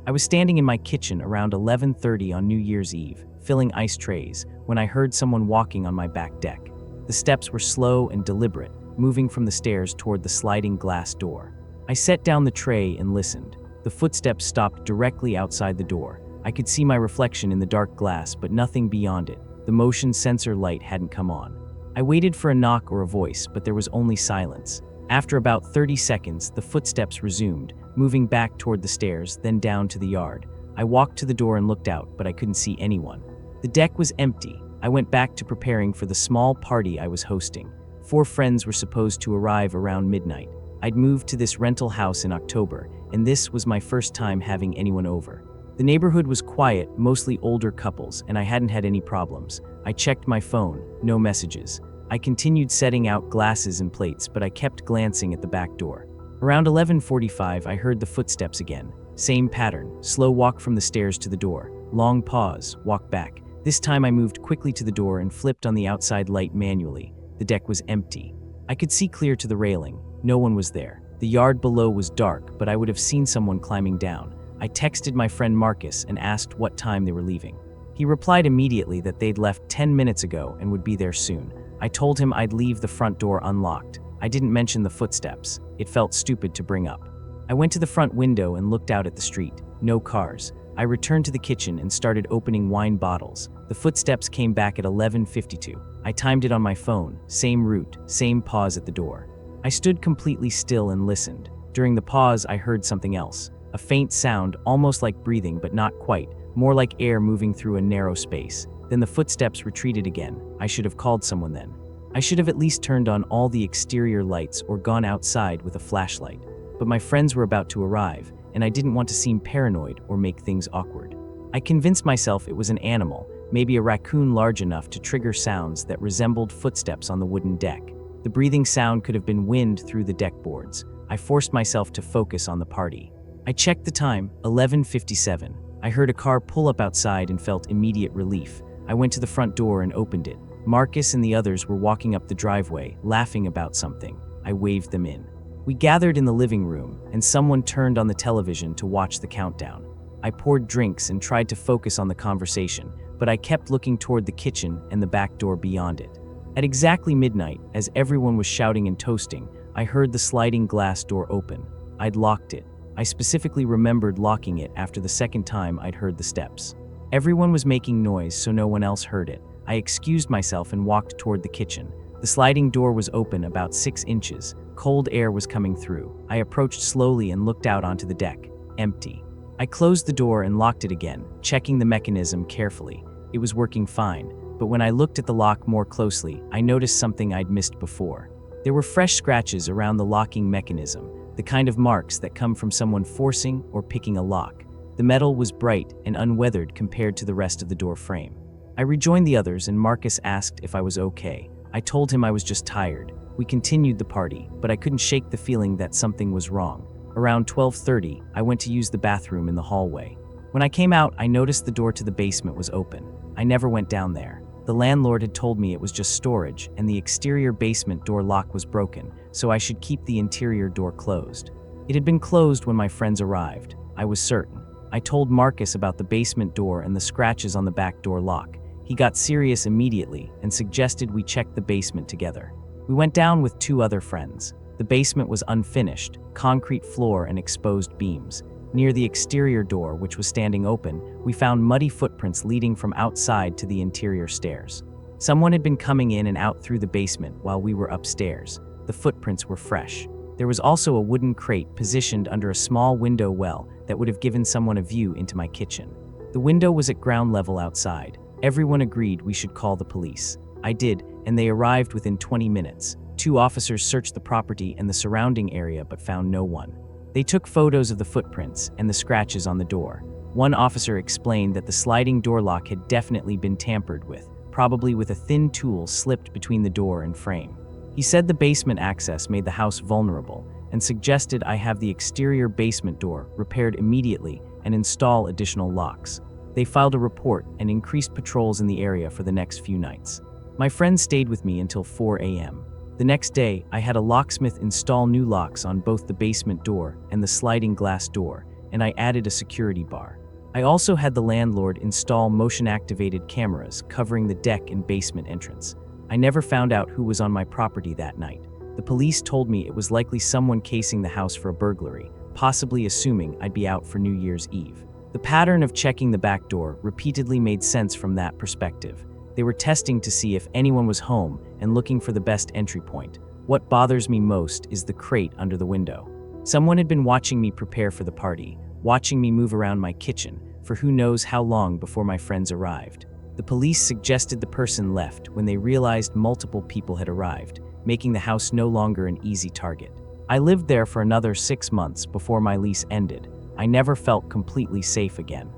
I was standing in my kitchen around 11:30 on New Year's Eve, filling ice trays, when I heard someone walking on my back deck. The steps were slow and deliberate, moving from the stairs toward the sliding glass door. I set down the tray and listened. The footsteps stopped directly outside the door. I could see my reflection in the dark glass, but nothing beyond it. The motion sensor light hadn't come on. I waited for a knock or a voice, but there was only silence. After about 30 seconds, the footsteps resumed, moving back toward the stairs, then down to the yard. I walked to the door and looked out, but I couldn't see anyone. The deck was empty. I went back to preparing for the small party I was hosting. 4 friends were supposed to arrive around midnight. I'd moved to this rental house in October, and this was my first time having anyone over. The neighborhood was quiet, mostly older couples, and I hadn't had any problems. I checked my phone, no messages. I continued setting out glasses and plates, but I kept glancing at the back door. Around 11:45, I heard the footsteps again. Same pattern, slow walk from the stairs to the door. Long pause, walk back. This time I moved quickly to the door and flipped on the outside light manually. The deck was empty. I could see clear to the railing. No one was there. The yard below was dark, but I would have seen someone climbing down. I texted my friend Marcus and asked what time they were leaving. He replied immediately that they'd left 10 minutes ago and would be there soon. I told him I'd leave the front door unlocked. I didn't mention the footsteps. It felt stupid to bring up. I went to the front window and looked out at the street. No cars. I returned to the kitchen and started opening wine bottles. The footsteps came back at 11:52. I timed it on my phone. Same route, same pause at the door. I stood completely still and listened. During the pause, I heard something else. A faint sound, almost like breathing, but not quite. More like air moving through a narrow space. Then the footsteps retreated again. I should have called someone then. I should have at least turned on all the exterior lights or gone outside with a flashlight. But my friends were about to arrive, and I didn't want to seem paranoid or make things awkward. I convinced myself it was an animal, maybe a raccoon large enough to trigger sounds that resembled footsteps on the wooden deck. The breathing sound could have been wind through the deck boards. I forced myself to focus on the party. I checked the time, 11:57. I heard a car pull up outside and felt immediate relief. I went to the front door and opened it. Marcus and the others were walking up the driveway, laughing about something. I waved them in. We gathered in the living room, and someone turned on the television to watch the countdown. I poured drinks and tried to focus on the conversation, but I kept looking toward the kitchen and the back door beyond it. At exactly midnight, as everyone was shouting and toasting, I heard the sliding glass door open. I'd locked it. I specifically remembered locking it after the second time I'd heard the steps. Everyone was making noise, so no one else heard it. I excused myself and walked toward the kitchen. The sliding door was open about 6 inches. Cold air was coming through. I approached slowly and looked out onto the deck. Empty. I closed the door and locked it again, checking the mechanism carefully. It was working fine, but when I looked at the lock more closely, I noticed something I'd missed before. There were fresh scratches around the locking mechanism, the kind of marks that come from someone forcing or picking a lock. The metal was bright and unweathered compared to the rest of the door frame. I rejoined the others and Marcus asked if I was okay. I told him I was just tired. We continued the party, but I couldn't shake the feeling that something was wrong. Around 12:30, I went to use the bathroom in the hallway. When I came out, I noticed the door to the basement was open. I never went down there. The landlord had told me it was just storage, and the exterior basement door lock was broken, so I should keep the interior door closed. It had been closed when my friends arrived. I was certain. I told Marcus about the basement door and the scratches on the back door lock. He got serious immediately and suggested we check the basement together. We went down with 2 other friends. The basement was unfinished, concrete floor and exposed beams. Near the exterior door, which was standing open, we found muddy footprints leading from outside to the interior stairs. Someone had been coming in and out through the basement while we were upstairs. The footprints were fresh. There was also a wooden crate positioned under a small window well that would have given someone a view into my kitchen. The window was at ground level outside. Everyone agreed we should call the police. I did, and they arrived within 20 minutes. 2 officers searched the property and the surrounding area but found no one. They took photos of the footprints and the scratches on the door. One officer explained that the sliding door lock had definitely been tampered with, probably with a thin tool slipped between the door and frame. He said the basement access made the house vulnerable and suggested I have the exterior basement door repaired immediately and install additional locks. They filed a report and increased patrols in the area for the next few nights. My friends stayed with me until 4 a.m. The next day, I had a locksmith install new locks on both the basement door and the sliding glass door, and I added a security bar. I also had the landlord install motion-activated cameras covering the deck and basement entrance. I never found out who was on my property that night. The police told me it was likely someone casing the house for a burglary, possibly assuming I'd be out for New Year's Eve. The pattern of checking the back door repeatedly made sense from that perspective. They were testing to see if anyone was home and looking for the best entry point. What bothers me most is the crate under the window. Someone had been watching me prepare for the party, watching me move around my kitchen, for who knows how long before my friends arrived. The police suggested the person left when they realized multiple people had arrived, making the house no longer an easy target. I lived there for another 6 months before my lease ended. I never felt completely safe again.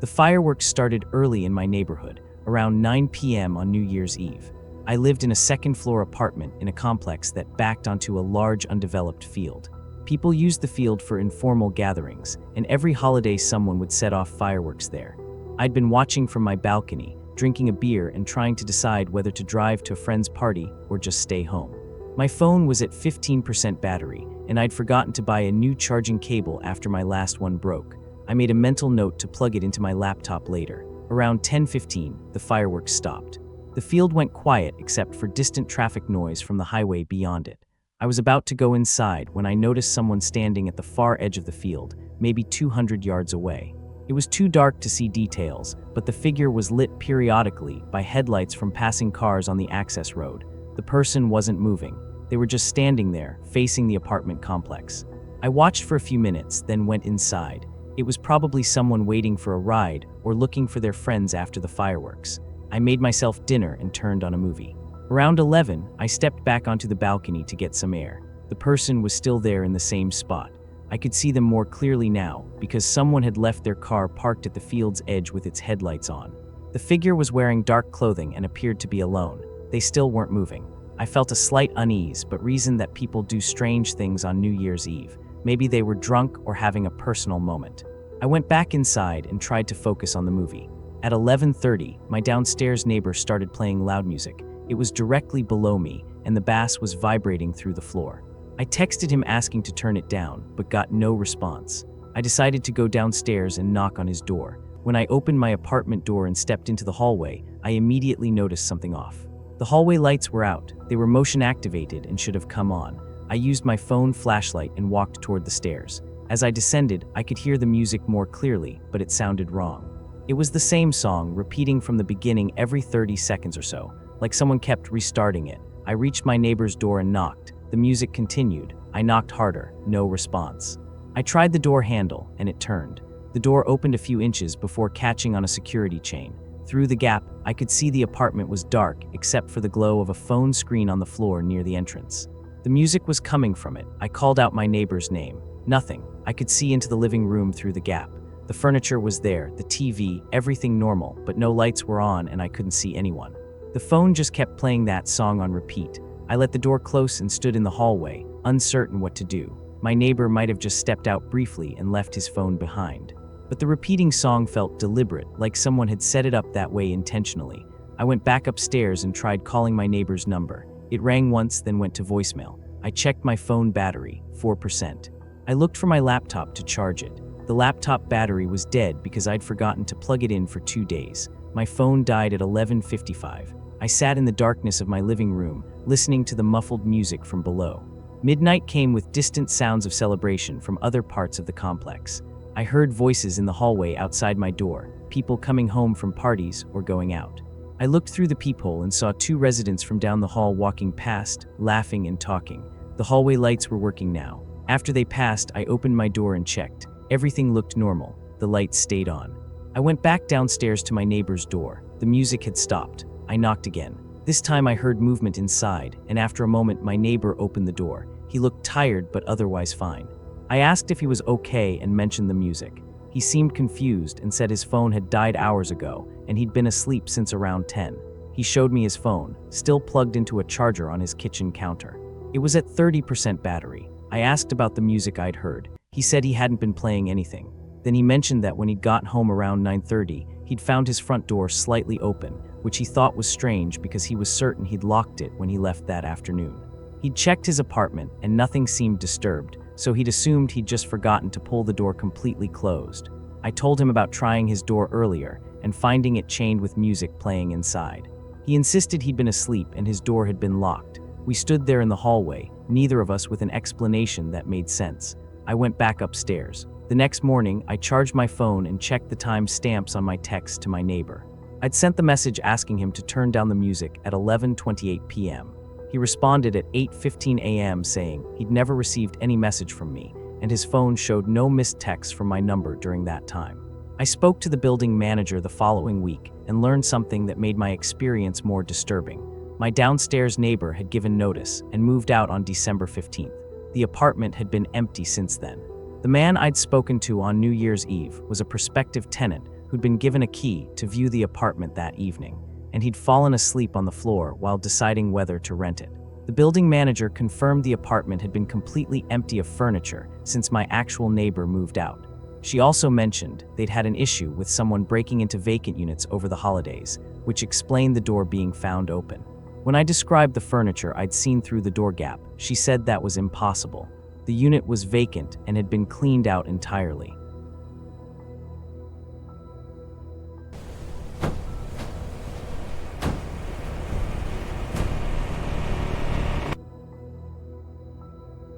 The fireworks started early in my neighborhood, around 9 p.m. on New Year's Eve. I lived in a second-floor apartment in a complex that backed onto a large undeveloped field. People used the field for informal gatherings, and every holiday someone would set off fireworks there. I'd been watching from my balcony, drinking a beer and trying to decide whether to drive to a friend's party or just stay home. My phone was at 15% battery, and I'd forgotten to buy a new charging cable after my last one broke. I made a mental note to plug it into my laptop later. Around 10:15, the fireworks stopped. The field went quiet except for distant traffic noise from the highway beyond it. I was about to go inside when I noticed someone standing at the far edge of the field, maybe 200 yards away. It was too dark to see details, but the figure was lit periodically by headlights from passing cars on the access road. The person wasn't moving. They were just standing there, facing the apartment complex. I watched for a few minutes, then went inside. It was probably someone waiting for a ride or looking for their friends after the fireworks. I made myself dinner and turned on a movie. Around 11, I stepped back onto the balcony to get some air. The person was still there in the same spot. I could see them more clearly now because someone had left their car parked at the field's edge with its headlights on. The figure was wearing dark clothing and appeared to be alone. They still weren't moving. I felt a slight unease, but reasoned that people do strange things on New Year's Eve. Maybe they were drunk or having a personal moment. I went back inside and tried to focus on the movie. At 11:30, my downstairs neighbor started playing loud music. It was directly below me, and the bass was vibrating through the floor. I texted him asking to turn it down, but got no response. I decided to go downstairs and knock on his door. When I opened my apartment door and stepped into the hallway, I immediately noticed something off. The hallway lights were out. They were motion activated and should have come on. I used my phone flashlight and walked toward the stairs. As I descended, I could hear the music more clearly, but it sounded wrong. It was the same song, repeating from the beginning every 30 seconds or so, like someone kept restarting it. I reached my neighbor's door and knocked. The music continued. I knocked harder, no response. I tried the door handle, and it turned. The door opened a few inches before catching on a security chain. Through the gap, I could see the apartment was dark except for the glow of a phone screen on the floor near the entrance. The music was coming from it. I called out my neighbor's name. Nothing. I could see into the living room through the gap. The furniture was there, the TV, everything normal, but no lights were on and I couldn't see anyone. The phone just kept playing that song on repeat. I let the door close and stood in the hallway, uncertain what to do. My neighbor might have just stepped out briefly and left his phone behind. But the repeating song felt deliberate, like someone had set it up that way intentionally. I went back upstairs and tried calling my neighbor's number. It rang once, then went to voicemail. I checked my phone battery, 4%. I looked for my laptop to charge it. The laptop battery was dead because I'd forgotten to plug it in for 2 days. My phone died at 11:55. I sat in the darkness of my living room, listening to the muffled music from below. Midnight came with distant sounds of celebration from other parts of the complex. I heard voices in the hallway outside my door, people coming home from parties or going out. I looked through the peephole and saw 2 residents from down the hall walking past, laughing and talking. The hallway lights were working now. After they passed, I opened my door and checked. Everything looked normal. The lights stayed on. I went back downstairs to my neighbor's door. The music had stopped. I knocked again. This time I heard movement inside, and after a moment my neighbor opened the door. He looked tired but otherwise fine. I asked if he was okay and mentioned the music. He seemed confused and said his phone had died hours ago and he'd been asleep since around 10. He showed me his phone, still plugged into a charger on his kitchen counter. It was at 30% battery. I asked about the music I'd heard. He said he hadn't been playing anything. Then he mentioned that when he'd gotten home around 9:30, He'd found his front door slightly open, which he thought was strange because he was certain he'd locked it when he left that afternoon. He'd checked his apartment and nothing seemed disturbed, so he'd assumed he'd just forgotten to pull the door completely closed. I told him about trying his door earlier and finding it chained with music playing inside. He insisted he'd been asleep and his door had been locked. We stood there in the hallway, neither of us with an explanation that made sense. I went back upstairs. The next morning, I charged my phone and checked the time stamps on my text to my neighbor. I'd sent the message asking him to turn down the music at 11:28 p.m. He responded at 8:15 a.m. saying he'd never received any message from me, and his phone showed no missed texts from my number during that time. I spoke to the building manager the following week and learned something that made my experience more disturbing. My downstairs neighbor had given notice and moved out on December 15th. The apartment had been empty since then. The man I'd spoken to on New Year's Eve was a prospective tenant who'd been given a key to view the apartment that evening, and he'd fallen asleep on the floor while deciding whether to rent it. The building manager confirmed the apartment had been completely empty of furniture since my actual neighbor moved out. She also mentioned they'd had an issue with someone breaking into vacant units over the holidays, which explained the door being found open. When I described the furniture I'd seen through the door gap, she said that was impossible. The unit was vacant and had been cleaned out entirely.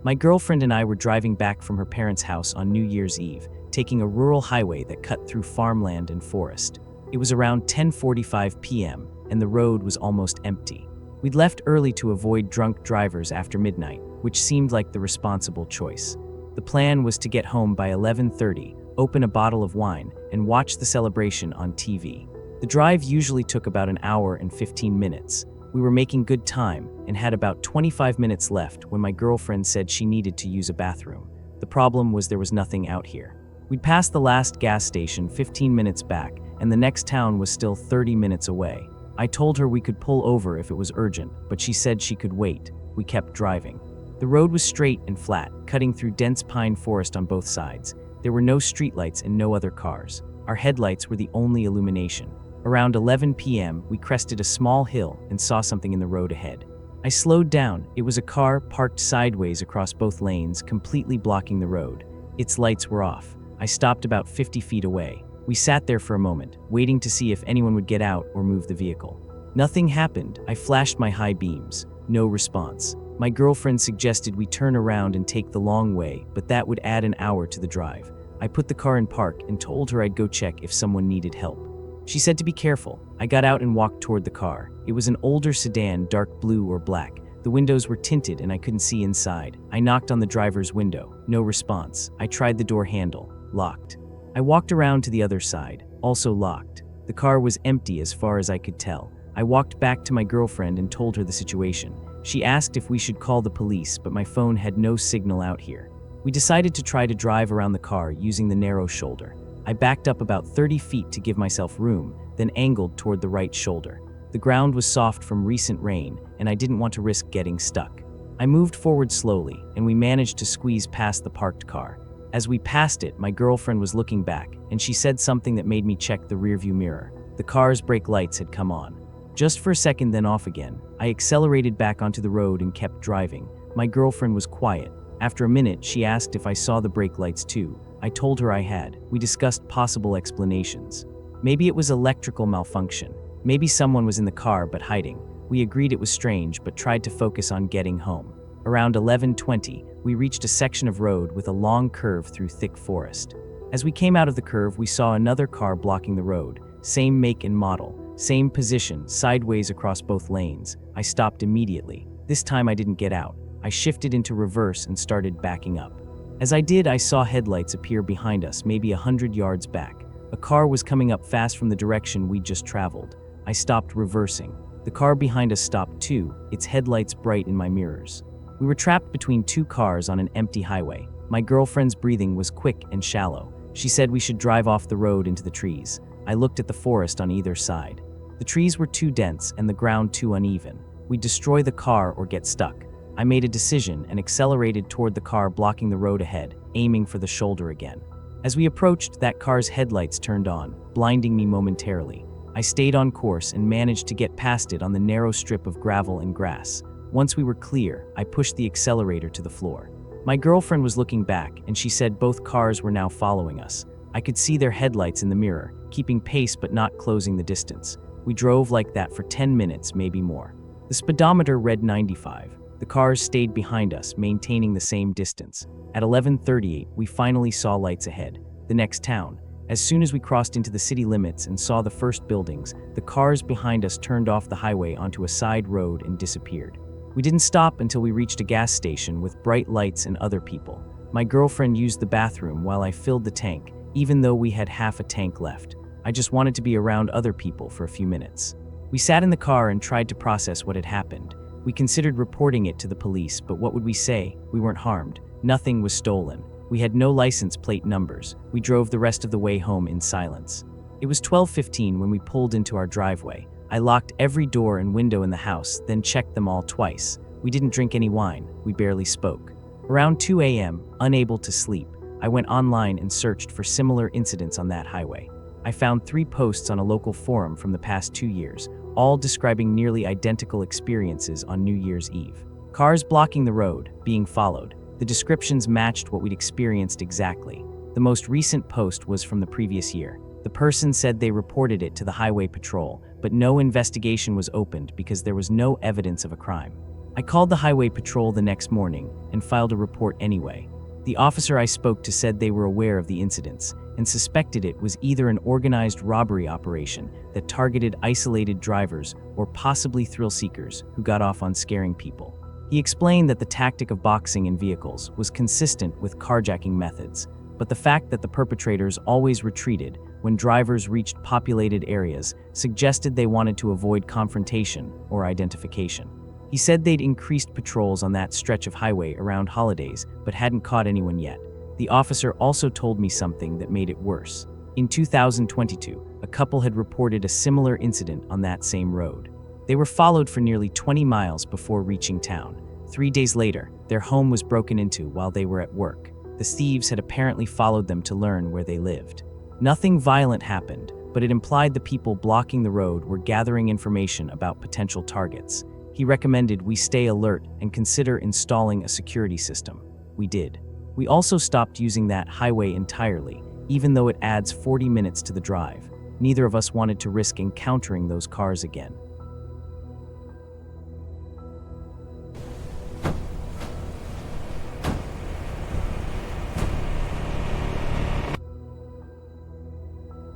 My girlfriend and I were driving back from her parents' house on New Year's Eve, taking a rural highway that cut through farmland and forest. It was around 10:45 p.m., and the road was almost empty. We'd left early to avoid drunk drivers after midnight, which seemed like the responsible choice. The plan was to get home by 11:30, open a bottle of wine, and watch the celebration on TV. The drive usually took about an hour and 15 minutes. We were making good time and had about 25 minutes left when my girlfriend said she needed to use a bathroom. The problem was there was nothing out here. We'd passed the last gas station 15 minutes back, and the next town was still 30 minutes away. I told her we could pull over if it was urgent, but she said she could wait. We kept driving. The road was straight and flat, cutting through dense pine forest on both sides. There were no streetlights and no other cars. Our headlights were the only illumination. Around 11 p.m., we crested a small hill and saw something in the road ahead. I slowed down. It was a car parked sideways across both lanes, completely blocking the road. Its lights were off. I stopped about 50 feet away. We sat there for a moment, waiting to see if anyone would get out or move the vehicle. Nothing happened. I flashed my high beams. No response. My girlfriend suggested we turn around and take the long way, but that would add an hour to the drive. I put the car in park and told her I'd go check if someone needed help. She said to be careful. I got out and walked toward the car. It was an older sedan, dark blue or black. The windows were tinted and I couldn't see inside. I knocked on the driver's window. No response. I tried the door handle. Locked. I walked around to the other side. Also locked. The car was empty as far as I could tell. I walked back to my girlfriend and told her the situation. She asked if we should call the police, but my phone had no signal out here. We decided to try to drive around the car using the narrow shoulder. I backed up about 30 feet to give myself room, then angled toward the right shoulder. The ground was soft from recent rain, and I didn't want to risk getting stuck. I moved forward slowly, and we managed to squeeze past the parked car. As we passed it, my girlfriend was looking back, and she said something that made me check the rearview mirror. The car's brake lights had come on. Just for a second, then off again. I accelerated back onto the road and kept driving. My girlfriend was quiet. After a minute, she asked if I saw the brake lights too. I told her I had. We discussed possible explanations. Maybe it was electrical malfunction. Maybe someone was in the car but hiding. We agreed it was strange but tried to focus on getting home. Around 11:20, we reached a section of road with a long curve through thick forest. As we came out of the curve, we saw another car blocking the road. Same make and model, same position, sideways across both lanes. I stopped immediately. This time I didn't get out. I shifted into reverse and started backing up. As I did, I saw headlights appear behind us, maybe 100 yards back. A car was coming up fast from the direction we'd just traveled. I stopped reversing. The car behind us stopped too, its headlights bright in my mirrors. We were trapped between two cars on an empty highway. My girlfriend's breathing was quick and shallow. She said we should drive off the road into the trees. I looked at the forest on either side. The trees were too dense and the ground too uneven. We'd destroy the car or get stuck. I made a decision and accelerated toward the car blocking the road ahead, aiming for the shoulder again. As we approached, that car's headlights turned on, blinding me momentarily. I stayed on course and managed to get past it on the narrow strip of gravel and grass. Once we were clear, I pushed the accelerator to the floor. My girlfriend was looking back, and she said both cars were now following us. I could see their headlights in the mirror, keeping pace but not closing the distance. We drove like that for 10 minutes, maybe more. The speedometer read 95. The cars stayed behind us, maintaining the same distance. At 11:38, we finally saw lights ahead, the next town. As soon as we crossed into the city limits and saw the first buildings, the cars behind us turned off the highway onto a side road and disappeared. We didn't stop until we reached a gas station with bright lights and other people. My girlfriend used the bathroom while I filled the tank, even though we had half a tank left. I just wanted to be around other people for a few minutes. We sat in the car and tried to process what had happened. We considered reporting it to the police, but what would we say? We weren't harmed. Nothing was stolen. We had no license plate numbers. We drove the rest of the way home in silence. It was 12:15 when we pulled into our driveway. I locked every door and window in the house, then checked them all twice. We didn't drink any wine. We barely spoke. Around 2 a.m., unable to sleep, I went online and searched for similar incidents on that highway. I found 3 posts on a local forum from the past 2 years, all describing nearly identical experiences on New Year's Eve. Cars blocking the road, being followed. The descriptions matched what we'd experienced exactly. The most recent post was from the previous year. The person said they reported it to the highway patrol, but no investigation was opened because there was no evidence of a crime. I called the highway patrol the next morning and filed a report anyway. The officer I spoke to said they were aware of the incidents and suspected it was either an organized robbery operation that targeted isolated drivers or possibly thrill seekers who got off on scaring people. He explained that the tactic of boxing in vehicles was consistent with carjacking methods, but the fact that the perpetrators always retreated when drivers reached populated areas suggested they wanted to avoid confrontation or identification. He said they'd increased patrols on that stretch of highway around holidays, but hadn't caught anyone yet. The officer also told me something that made it worse. In 2022, a couple had reported a similar incident on that same road. They were followed for nearly 20 miles before reaching town. 3 days later, their home was broken into while they were at work. The thieves had apparently followed them to learn where they lived. Nothing violent happened, but it implied the people blocking the road were gathering information about potential targets. He recommended we stay alert and consider installing a security system. We did. We also stopped using that highway entirely, even though it adds 40 minutes to the drive. Neither of us wanted to risk encountering those cars again.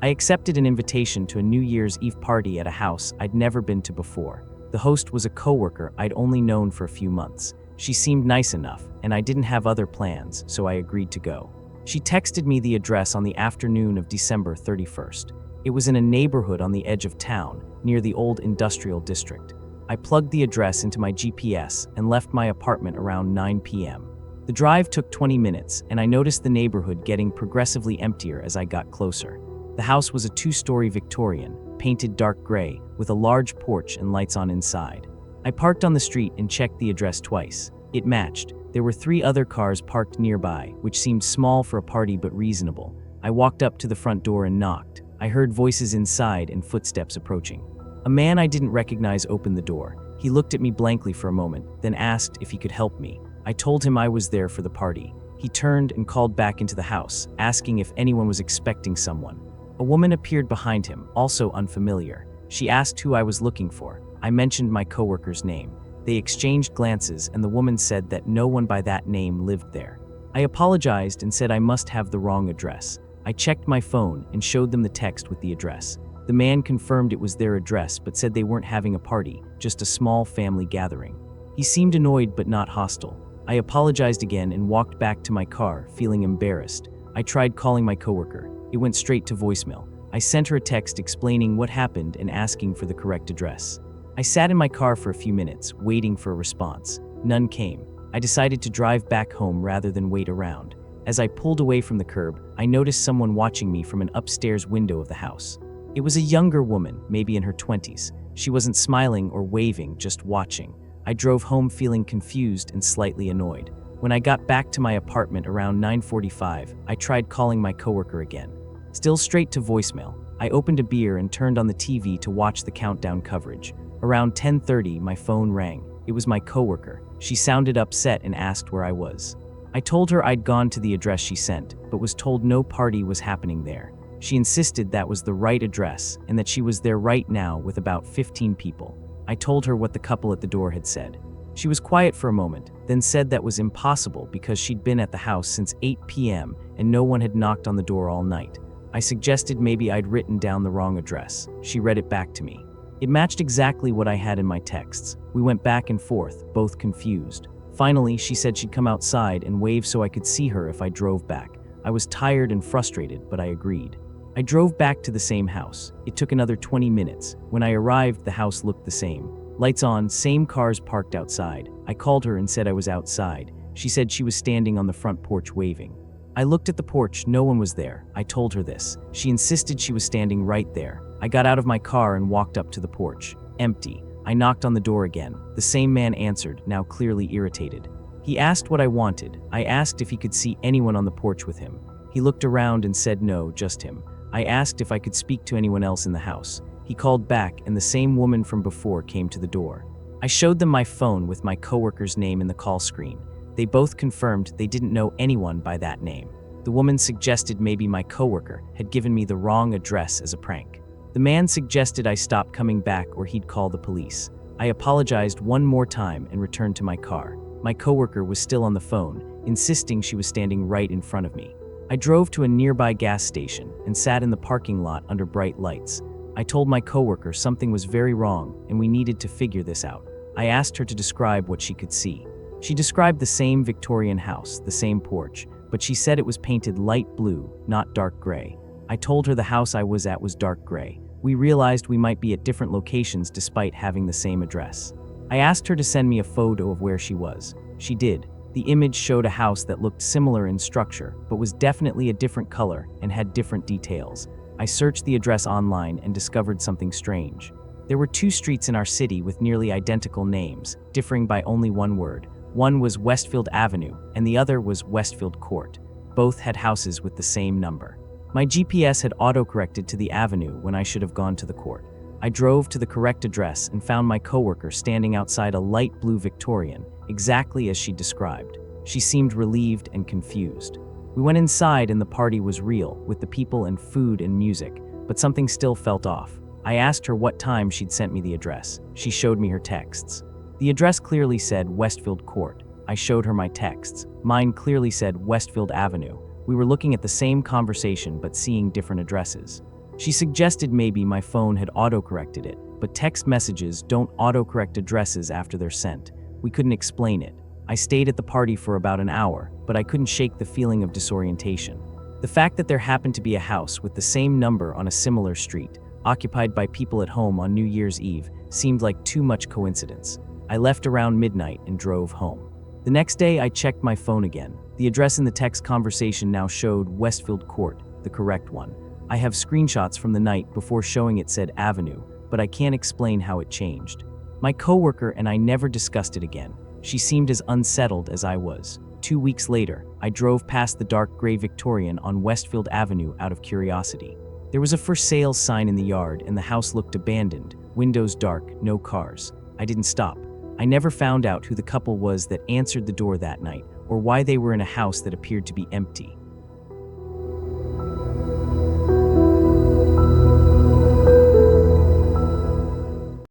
I accepted an invitation to a New Year's Eve party at a house I'd never been to before. The host was a coworker I'd only known for a few months. She seemed nice enough, and I didn't have other plans, so I agreed to go. She texted me the address on the afternoon of December 31st. It was in a neighborhood on the edge of town, near the old industrial district. I plugged the address into my GPS and left my apartment around 9 p.m. The drive took 20 minutes, and I noticed the neighborhood getting progressively emptier as I got closer. The house was a 2-story Victorian, painted dark gray, with a large porch and lights on inside. I parked on the street and checked the address twice. It matched. There were 3 other cars parked nearby, which seemed small for a party but reasonable. I walked up to the front door and knocked. I heard voices inside and footsteps approaching. A man I didn't recognize opened the door. He looked at me blankly for a moment, then asked if he could help me. I told him I was there for the party. He turned and called back into the house, asking if anyone was expecting someone. A woman appeared behind him, also unfamiliar. She asked who I was looking for. I mentioned my coworker's name. They exchanged glances, and the woman said that no one by that name lived there. I apologized and said I must have the wrong address. I checked my phone and showed them the text with the address. The man confirmed it was their address but said they weren't having a party, just a small family gathering. He seemed annoyed but not hostile. I apologized again and walked back to my car, feeling embarrassed. I tried calling my coworker. It went straight to voicemail. I sent her a text explaining what happened and asking for the correct address. I sat in my car for a few minutes, waiting for a response. None came. I decided to drive back home rather than wait around. As I pulled away from the curb, I noticed someone watching me from an upstairs window of the house. It was a younger woman, maybe in her 20s. She wasn't smiling or waving, just watching. I drove home feeling confused and slightly annoyed. When I got back to my apartment around 9:45, I tried calling my coworker again. Still straight to voicemail. I opened a beer and turned on the TV to watch the countdown coverage. Around 10:30, my phone rang. It was my coworker. She sounded upset and asked where I was. I told her I'd gone to the address she sent, but was told no party was happening there. She insisted that was the right address and that she was there right now with about 15 people. I told her what the couple at the door had said. She was quiet for a moment, then said that was impossible because she'd been at the house since 8 p.m. and no one had knocked on the door all night. I suggested maybe I'd written down the wrong address. She read it back to me. It matched exactly what I had in my texts. We went back and forth, both confused. Finally, she said she'd come outside and wave so I could see her if I drove back. I was tired and frustrated, but I agreed. I drove back to the same house. It took another 20 minutes. When I arrived, the house looked the same. Lights on, same cars parked outside. I called her and said I was outside. She said she was standing on the front porch waving. I looked at the porch, no one was there. I told her this. She insisted she was standing right there. I got out of my car and walked up to the porch. Empty. I knocked on the door again. The same man answered, now clearly irritated. He asked what I wanted. I asked if he could see anyone on the porch with him. He looked around and said no, just him. I asked if I could speak to anyone else in the house. He called back and the same woman from before came to the door. I showed them my phone with my coworker's name in the call screen. They both confirmed they didn't know anyone by that name. The woman suggested maybe my coworker had given me the wrong address as a prank. The man suggested I stop coming back or he'd call the police. I apologized one more time and returned to my car. My coworker was still on the phone, insisting she was standing right in front of me. I drove to a nearby gas station and sat in the parking lot under bright lights. I told my coworker something was very wrong and we needed to figure this out. I asked her to describe what she could see. She described the same Victorian house, the same porch, but she said it was painted light blue, not dark gray. I told her the house I was at was dark gray. We realized we might be at different locations despite having the same address. I asked her to send me a photo of where she was. She did. The image showed a house that looked similar in structure, but was definitely a different color and had different details. I searched the address online and discovered something strange. There were 2 streets in our city with nearly identical names, differing by only one word. One was Westfield Avenue, and the other was Westfield Court. Both had houses with the same number. My GPS had autocorrected to the avenue when I should have gone to the court. I drove to the correct address and found my coworker standing outside a light blue Victorian, exactly as she described. She seemed relieved and confused. We went inside and the party was real, with the people and food and music, but something still felt off. I asked her what time she'd sent me the address. She showed me her texts. The address clearly said Westfield Court. I showed her my texts. Mine clearly said Westfield Avenue. We were looking at the same conversation but seeing different addresses. She suggested maybe my phone had autocorrected it, but text messages don't autocorrect addresses after they're sent. We couldn't explain it. I stayed at the party for about an hour, but I couldn't shake the feeling of disorientation. The fact that there happened to be a house with the same number on a similar street, occupied by people at home on New Year's Eve, seemed like too much coincidence. I left around midnight and drove home. The next day, I checked my phone again. The address in the text conversation now showed Westfield Court, the correct one. I have screenshots from the night before showing it said Avenue, but I can't explain how it changed. My coworker and I never discussed it again. She seemed as unsettled as I was. 2 weeks later, I drove past the dark gray Victorian on Westfield Avenue out of curiosity. There was a for sale sign in the yard and the house looked abandoned, windows dark, no cars. I didn't stop. I never found out who the couple was that answered the door that night or why they were in a house that appeared to be empty.